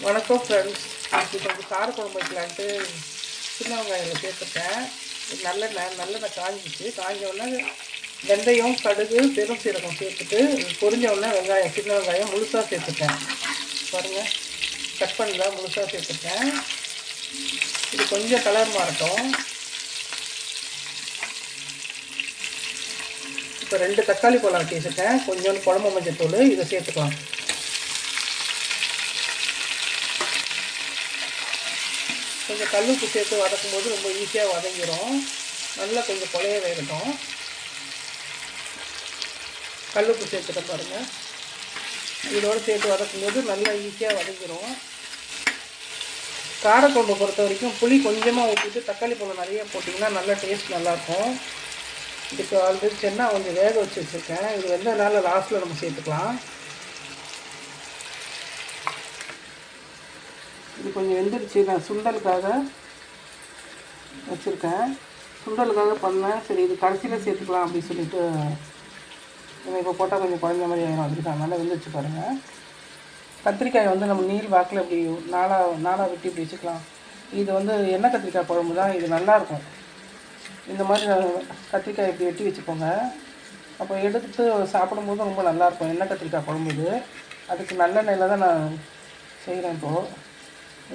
வணக்கம் ஃப்ரெண்ட்ஸ். இன்னைக்கு கொஞ்சம் காரக்குழம்பு வைக்கலான்ட்டு சின்ன வெங்காயம் சேர்த்துட்டேன். நல்லெண்ணெய் காஞ்சிச்சு. காஞ்ச உடனே வெந்தயம், கடுகு, பெரும் சீரகம் சேர்த்துட்டு பொரிஞ்ச உடனே சின்ன வெங்காயம் முழுசாக சேர்த்துட்டேன். பாருங்கள், கட் பண்ணல, முழுசாக சேர்த்துட்டேன். இது கொஞ்சம் கலர் மாறட்டும். இப்போ 2 தக்காளி பழம் வச்சுருக்கேன். கொஞ்சோண்டு குழம்பு மஞ்சத்தூள் இதை சேர்த்துக்கலாம். கொஞ்சம் கல்லுப்பு சேர்த்து வதக்கும் போது ரொம்ப ஈஸியாக வதங்கிடும். நல்லா கொஞ்சம் குழைய வேகட்டும். கல்லுப்பு சேர்த்துட்ட பாருங்கள். இதோடு சேர்த்து வதக்கும் போது நல்லா ஈஸியாக வதங்கிடும். காரக்குழம்பு பொறுத்த வரைக்கும் புளி கொஞ்சமாக ஊற்றிட்டு தக்காளி பழம் நிறைய போட்டிங்கன்னா நல்லா டேஸ்ட் நல்லாயிருக்கும். இதுக்கு ஆல்ரெடி சென்னா கொஞ்சம் வேக வச்சுருக்கேன். இது வெந்தனால லாஸ்ட்டில் நம்ம சேர்த்துக்கலாம். இது கொஞ்சம் வெந்துருச்சு. நான் சுண்டலுக்காக வச்சுருக்கேன். சுண்டலுக்காக பண்ணேன். சரி, இது கடைசியில் சேர்த்துக்கலாம் அப்படின்னு சொல்லிட்டு இப்போ போட்டால் கொஞ்சம் குறைஞ்ச மாதிரி ஆயிரும். அதுக்கு அதனால் வெந்துருச்சு பாருங்கள். கத்திரிக்காய் நம்ம நீள் வாக்கில் இப்படி நாளாக வெட்டி இப்படி வச்சுக்கலாம். இது எண்ணெய் கத்திரிக்காய் குழம்பு தான். இது நல்லாயிருக்கும். இந்த மாதிரி கத்திரிக்காய் இப்படி வெட்டி வச்சுக்கோங்க. அப்போ எடுத்து சாப்பிடும்போது ரொம்ப நல்லாயிருக்கும். எண்ணெய் கத்திரிக்காய் குழம்பு இது. அதுக்கு நல்லெண்ணெயில் தான் நான் செய்கிறேன். இப்போது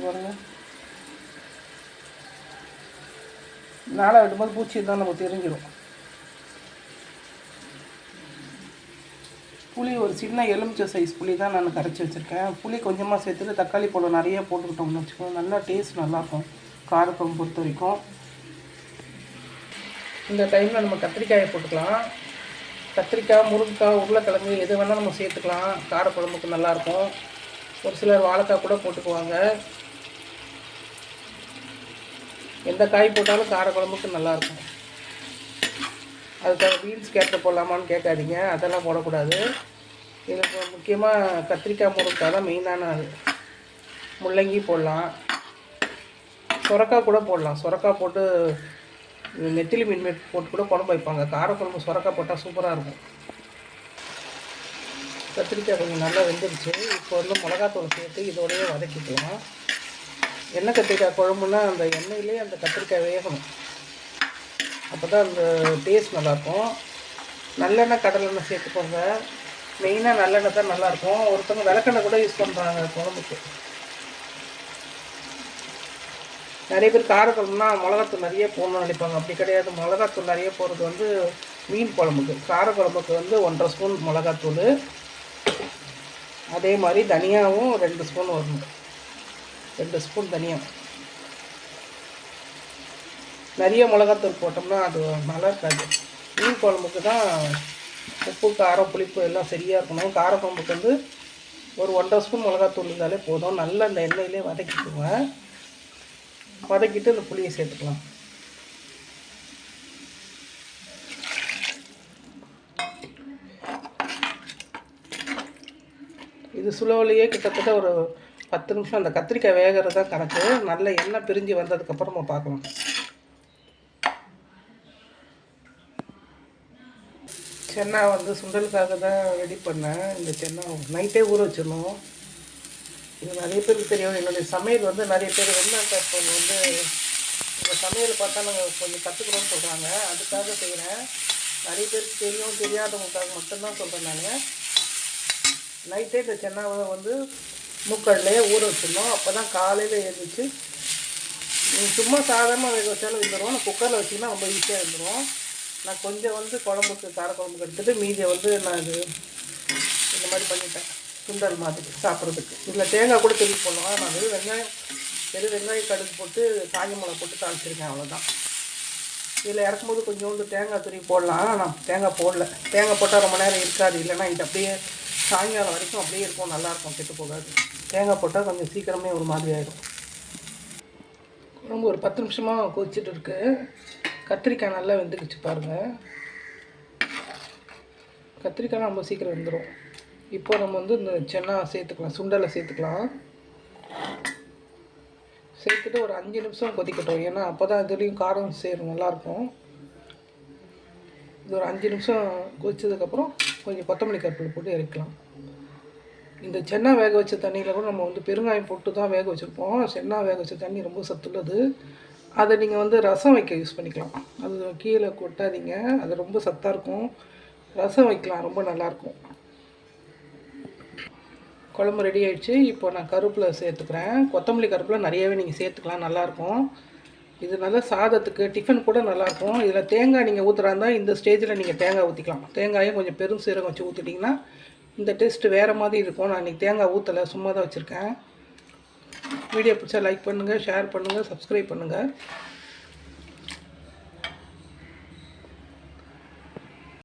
பாருங்க, நாளாக வெட்டும்போது பூச்சி தான் நமக்கு தெரிஞ்சிடும். புளி ஒரு சின்ன எலுமிச்சை சைஸ் புளி தான் நான் கரைச்சி வச்சுருக்கேன். புளி கொஞ்சமாக சேர்த்துட்டு தக்காளி பழம் நிறைய போட்டுக்கிட்டோம்னு வச்சுக்கோங்க, நல்லா டேஸ்ட் நல்லாயிருக்கும் காரக்குழம்பு பொறுத்த வரைக்கும். இந்த டைமில் நம்ம கத்திரிக்காயை போட்டுக்கலாம். கத்திரிக்காய், முருங்கைக்காய், உருளைக்கிழங்கு எது வேணால் நம்ம சேர்த்துக்கலாம். காரக்குழம்புக்கு நல்லாயிருக்கும். ஒரு சிலர் வாழைக்காய் கூட போட்டுக்குவாங்க. எந்த காய் போட்டாலும் காரக்குழம்புக்கு நல்லாயிருக்கும். அதுக்காக பீன்ஸ் கேரட் போடலாமான்னு கேட்காதீங்க, அதெல்லாம் போடக்கூடாது. இதுக்கு முக்கியமாக கத்திரிக்காய், முருங்கைக்காய் தான் மெயினான அது. முள்ளங்கி போடலாம், சுரக்காய் கூட போடலாம். சுரக்காய் போட்டு நெத்திலி மீன் போட்டு கூட குழம்பு வைப்பாங்க. காரக்குழம்பு சுரக்காய் போட்டால் சூப்பராக இருக்கும். கத்திரிக்காய் கொஞ்சம் நல்லா வெந்துருச்சு. இப்போ மிளகாத்தூள் சேர்த்து இதோடையே வதக்கிக்கலாம். எண்ணெய் கத்திரிக்காய் குழம்புனா அந்த எண்ணெயிலே அந்த கத்திரிக்காய் வேகணும். அப்போ தான் அந்த டேஸ்ட் நல்லாயிருக்கும். நல்லெண்ணெய், கடலெண்ணெய் சேர்த்துக்கோங்க. மெயினாக நல்லெண்ணெய் தான் நல்லாயிருக்கும். ஒருத்தவங்க விளக்கெண்ணெய் கூட யூஸ் பண்ணுறாங்க குழம்புக்கு. நிறைய பேர் காரக்குழம்புனா மிளகாத்தூள் நிறைய போடணும்னு நினைப்பாங்க. அப்படி கிடையாது. மிளகாத்தூள் நிறைய போடுறது மீன் குழம்புக்கு. காரக்குழம்புக்கு 1.5 ஸ்பூன் மிளகாத்தூள். அதே மாதிரி தனியாவும் 2 ஸ்பூன் வரணும். 2 ஸ்பூன் தனியா. நிறைய மிளகாத்தூள் போட்டோம்னா அது நல்லா இருக்காது. மீன் குழம்புக்கு தான் உப்பு, காரம், புளிப்பு எல்லாம் சரியாக இருக்கணும். காரக்குழம்புக்கு ஒரு 1.5 ஸ்பூன் மிளகாத்தூள் இருந்தாலே போதும். நல்லா இந்த எண்ணெயிலே வதக்கிக்குங்க. வதக்கிட்டு இந்த புளியை சேர்த்துக்கலாம். இது சுலோலையே கிட்டத்தட்ட ஒரு 10 நிமிஷம் அந்த கத்திரிக்காய் வேகிறது தான் கணக்கு. நல்ல எண்ணெய் பிரிஞ்சு வந்ததுக்கப்புறம் நம்ம பார்க்கலாம். சென்னா சுண்டலுக்காக தான் ரெடி பண்ணேன். இந்த சென்னா நைட்டே ஊற வச்சிடணும். இது நிறைய பேருக்கு தெரியும். என்னுடைய சமையல் நிறைய பேர் வெளிநாட்டு இந்த சமையல் பார்த்தா நாங்கள் கொஞ்சம் கற்றுக்கணும்னு சொல்கிறாங்க. அதுக்காக செய்கிறேன். நிறைய பேருக்கு தெரியும், தெரியாதவங்களுக்காக மட்டும்தான் சொல்கிறேன். நான் நைட்டே இந்த சென்னாவை மூக்கடலையே ஊற வச்சிடணும். அப்போ தான் காலையில் எழுந்திரிச்சு நீங்கள் சும்மா சாதாரணமாக வேக வச்சாலும் வந்துடும். நான் குக்கரில் வச்சிங்கன்னா ரொம்ப ஈஸியாக வந்துடும். நான் கொஞ்சம் குழம்புக்கு, காரக்குழம்புக்கு எடுத்துகிட்டு மீதியை நான் இது இந்த மாதிரி பண்ணிட்டேன். சுண்டல் மாதிரி சாப்பிட்றதுக்கு. இதில் தேங்காய் கூட திருப்பி போடலாம். நான் வெங்காயம் கடுகு போட்டு காஞ்ச மிளகா போட்டு தாளிச்சிருக்கேன். அவ்வளோதான். இதில் இறக்கும்போது கொஞ்சோண்டு தேங்காய் துருவி போடலாம். நான் தேங்காய் போடல. தேங்காய் போட்டால் ரொம்ப நேரம் இருக்காது. இல்லைன்னா இது அப்படியே சாயங்காலம் வரைக்கும் அப்படியே இருக்கும். நல்லாயிருக்கும், கெட்டு போகாது. தேங்காய் போட்டால் கொஞ்சம் சீக்கிரமே ஒரு மாதிரி ஆகிடும். ரொம்ப ஒரு 10 நிமிஷமாக கொதிச்சுட்டு இருக்கு. கத்திரிக்காய் நல்லா வெந்துக்குச்சு பாருங்கள். கத்திரிக்காய் ரொம்ப சீக்கிரம் வெந்துடும். இப்போ நம்ம இந்த சென்னா சேர்த்துக்கலாம். சுண்டலை சேர்த்துக்கலாம். சேர்த்துட்டு ஒரு 5 நிமிஷம் கொதிக்கட்டும். ஏன்னா அப்போ தான் இதுலேயும் காரம் சேரும், நல்லாயிருக்கும். இது ஒரு 5 நிமிஷம் கொதிச்சதுக்கப்புறம் கொஞ்சம் கொத்தமல்லி கருவேப்பிலை போட்டு இறக்கலாம். இந்த சென்னா வேக வச்ச தண்ணியில் கூட நம்ம வந்து பெருங்காயம் போட்டு தான் வேக வச்சுருப்போம். சென்னா வேக வச்ச தண்ணி ரொம்ப சத்துள்ளது. அதை நீங்கள் வந்து ரசம் வைக்க யூஸ் பண்ணிக்கலாம். அது கீழே கொட்டாதீங்க, அது ரொம்ப சத்தாக இருக்கும். ரசம் வைக்கலாம், ரொம்ப நல்லாயிருக்கும். குழம்பு ரெடி ஆகிடுச்சு. இப்போ நான் கருவேப்பிலை சேர்த்துக்கிறேன். கொத்தமல்லி கருவேப்பிலை நிறையவே நீங்கள் சேர்த்துக்கலாம், நல்லாயிருக்கும். இது நல்லா சாதத்துக்கு டிஃபன் கூட நல்லாயிருக்கும். இதில் தேங்காய் நீங்கள் ஊற்றுறாந்தா இந்த ஸ்டேஜில் நீங்கள் தேங்காய் ஊற்றிக்கலாம். தேங்காயும் கொஞ்சம் பெரும் சீரகம் வச்சு ஊற்றிட்டிங்கன்னா இந்த டேஸ்ட்டு வேறு மாதிரி இருக்கும். நான் இன்றைக்கி தேங்காய் ஊற்றலை, சும்மா தான் வச்சுருக்கேன். வீடியோ பிடிச்சா லைக் பண்ணுங்கள், ஷேர் பண்ணுங்கள், சப்ஸ்கிரைப் பண்ணுங்கள்.